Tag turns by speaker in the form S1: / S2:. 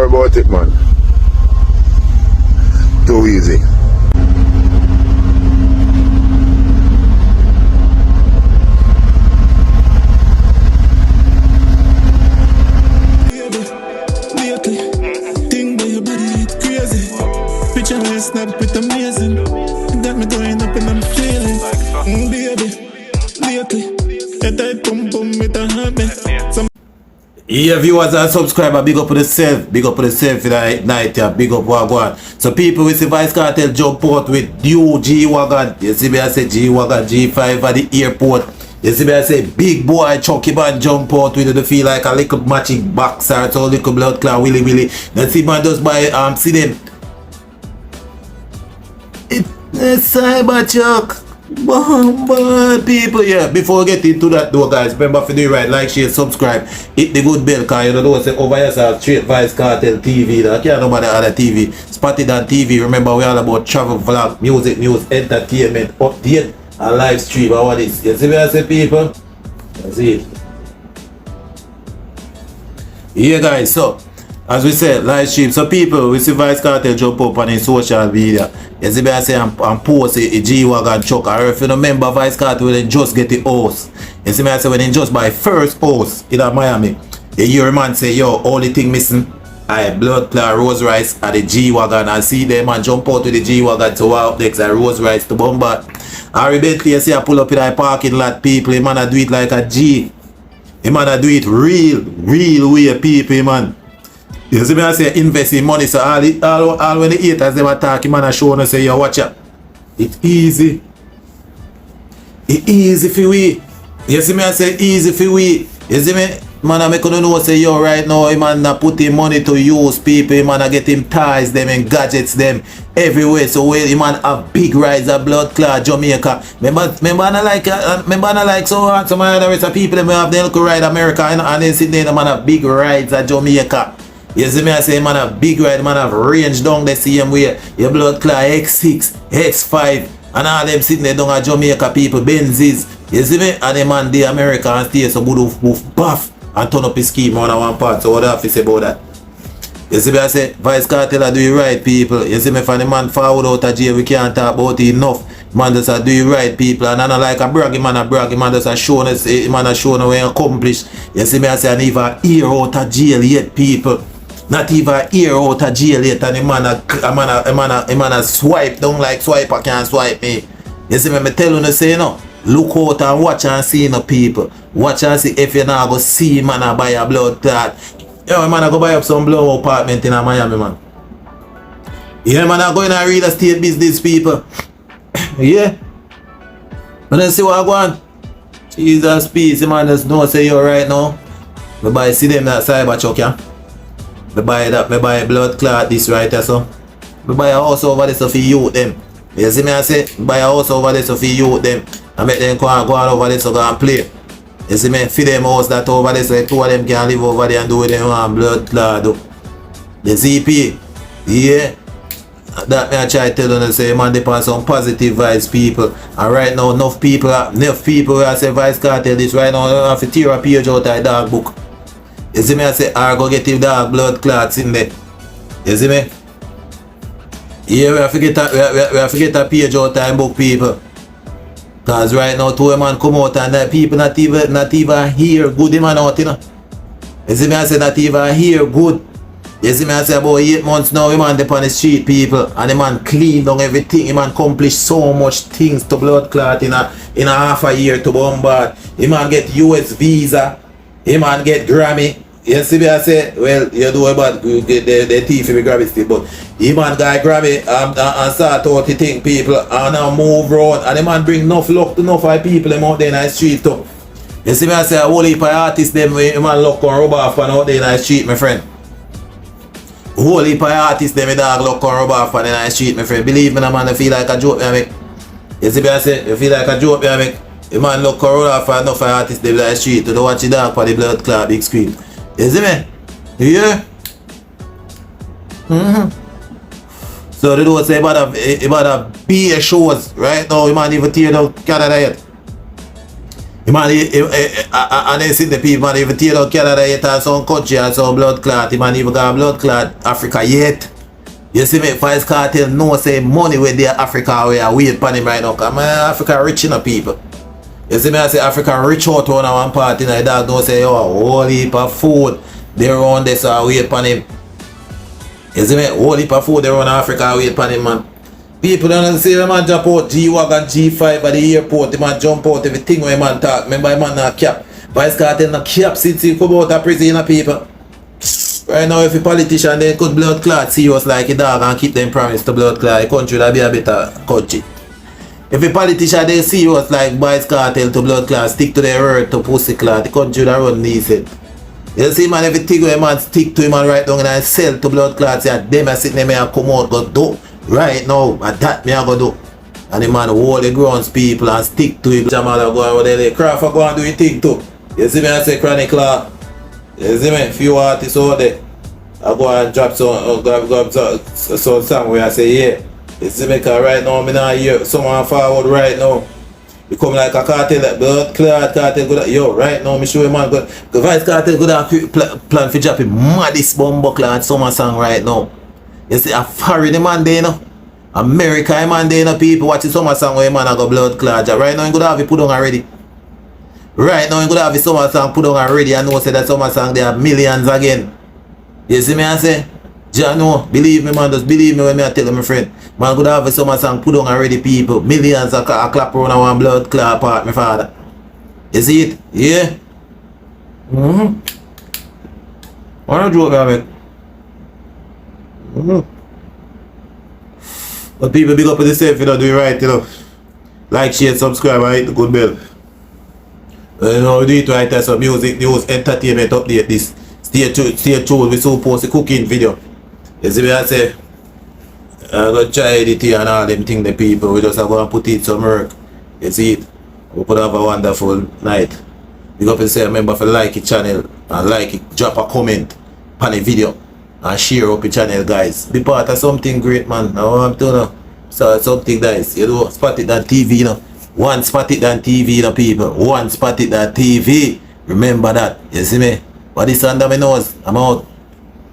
S1: worry about it, man. Too easy.
S2: Snap it amazing. Got me going up and I'm feeling. Baby, lately, that I pum pum with a habit.
S3: Yeah, viewers and subscribers, big up for yourself. Big up for yourself for the night, yeah. Big up Wagon. So people, we see Vybz Kartel jump out with new G Wagon. You see me, I say G Wagon, G5 at the airport. You see me, I say big boy Chucky man jump out with it to feel like a little matching boxer, so little blood clot, willy. Then see man just by see them. It's cyber chuck. Bombard people, yeah. Before we get into that though, guys, remember to do right, like, share, subscribe, hit the good bell, cause you know say over here straight Vybz Kartel TV. That can't nobody other TV. Spotted on TV. Remember we all about travel, vlog, music, news, entertainment, update, and live stream. What is? You see what I say, people? That's it. Yeah, guys. So as we said, live stream. So people, we see Vybz Kartel jump up on his social media. You see me I say and post a G-Wagon truck. Or if you remember Vybz Kartel when they just get the house. You see me I say when they just buy first house in Miami. You hear a man say, yo, only thing missing I blood clot Rose Rice and the G-Wagon. I see them man jump out with the G-Wagon to wow next and Rose Rice to Bombard. And Bentley, you see I pull up in the parking lot, people, man I do it like a G. Man I do it real way, people, man. You see me I say invest in money, so all when the haters them attack, man I show and say, yo, watch out. It's easy. It's easy for we. You see me I say easy for we. You see me? Man I make you know say, yo, right now, man I put him money to use people, man I get him ties, them and gadgets, them everywhere. So well, man have big rides of blood clot Jamaica. Remember I like so some other rest of people them have the little ride America and then sit there, man have big rides at Jamaica. You see me I say man have big ride, man have range down the same way. Your blood clot X6, X5 and all them sitting there down at Jamaica people, Benzes. You see me? And the man the America and stay so good woof buff and turn up his scheme on one part. So what do I have to say about that? You see me I say Vybz Kartel do it right people. You see me for the man forward out of jail we can't talk about it enough. Man just do it right people and I don't like a braggy man just a show us man a show we accomplished. You see me I say I never hear out of jail yet people. Not even hear out of jail yet and the man a swipe down like swiper can't swipe me. You see me tell you say no. Look out and watch and see no people. Watch and see if you not go see man a buy a blood clot. Yo man I go buy up some blow apartment in Miami man. Yeah man I go in a real estate business people. Yeah. But then see what I go on. Jesus peace man just know say you right now. Me buy see them that cyber truck yeah. Me buy that, me buy blood clot this right there so. Me buy a house over there so for youth them. You see me I say buy a house over there so for youth them. I make them go on over there so go and play. You see me feed them house that over there so two of them can live over there and do with them one blood clot. The ZP. Yeah. That me I try to tell you say man depend some positive vibes people. And right now enough people I say Vybz Kartel this right now I have to tear a page out of the dog book. You see me I say I go get him dog blood clots in there. You see me? Yeah we have to get a page out of the book people. Cause right now two man come out and the people not even hear good man out you know. You see me I say not even hear good. You see me I say about 8 months now the man upon the street people and the man clean down everything. The man accomplished so much things to blood clot in a half a year to Bombard. The man get US visa. The man get Grammy. You see me I say, well, you do about the thief we grab it still, but the man guy grab it and start out the thing people and now move around and the man bring enough luck to enough people them out there in the street too. You see me I say a whole heap of artists them the man luck and rub off and out there in the street my friend. A whole heap of artists them dog luck and rub off and in the street my friend. Believe me the man I feel like a joke me I make. You see me I say, you feel like a joke me I make. The man luck and rub off and enough artists them in the street to watch the dog for the blood clot big screen. You see me? Yeah. So they don't say about a beer shows right now. You man even tear down Canada yet. And then see the people, man, even tear out Canada yet or some country or some blood clot. He man even got blood clot Africa yet. You see me, Vybz Kartel know say money where they Africa where I wait upon him right now. Cause man, Africa rich enough people. You see me, I say Africa rich out on one part in the dog don't say, yo, whole heap of food they run this so wait upon him. You see me, whole heap of food they run Africa wait upon him, man. People don't see the man jump out G Wagon, G5 at the airport, the man jump out everything when man talk. Remember the man not cap. Vybz Kartel not cap since he come out of prison people. Right now if a politician they could blood clot serious like a dog and keep them promise to blood clot, the country will be a better country. If a politician they serious like Vybz Kartel to blood clot, stick to their word to pussy clot, the country will run decent. You see man, everything when man stick to him and right down and sell to blood clots, yeah, them are sitting there and come out go do. Right now, and that me I go do. And the man hold the grounds people and stick to it. Jamal go over there, Crawford go and do your thing too. You see me I say Chronic Law. You see me, few artists out there. I go and drop some song where I say yeah. You see me, cause right now me not hear someone forward right now. You come like a cartel, like blood clot cartel good. Yo, right now me show you man good. The Vybz Kartel good and plan for dropping maddest bumbuckler and summer song right now. You see, a foreign man there, you know. America man there, you know, people watching summer song where man I got blood clot. Right now you could have it put on already. Right now you could have it summer song put on already. I know say that summer song there are millions again. You see me I say? Jah know, believe me man, just believe me when me I tell you my friend. Man could have a summer song put on already people. Millions of clap around one blood clot part, my father. You see it? Yeah? What a joke I make. But people big up for themselves, you know, do it right, you know. Like, share, subscribe, and hit the good bell. You know, we do it right, that's some music, news, entertainment, update this. Stay tuned, we soon post a cooking video. You see me I say, I'm going to try edit here and all them things, the people, we just go and put it some work. You see it? We could have a wonderful night. Big up yourself, remember to like the channel, and like it, drop a comment on the video. And share up your channel guys. Be part of something great man. Now I'm telling you. So something nice. You know, Spot It on TV, you know. One Spot It on TV, you know people. One Spot It on TV. Remember that. You see me? What is under my nose? I'm out.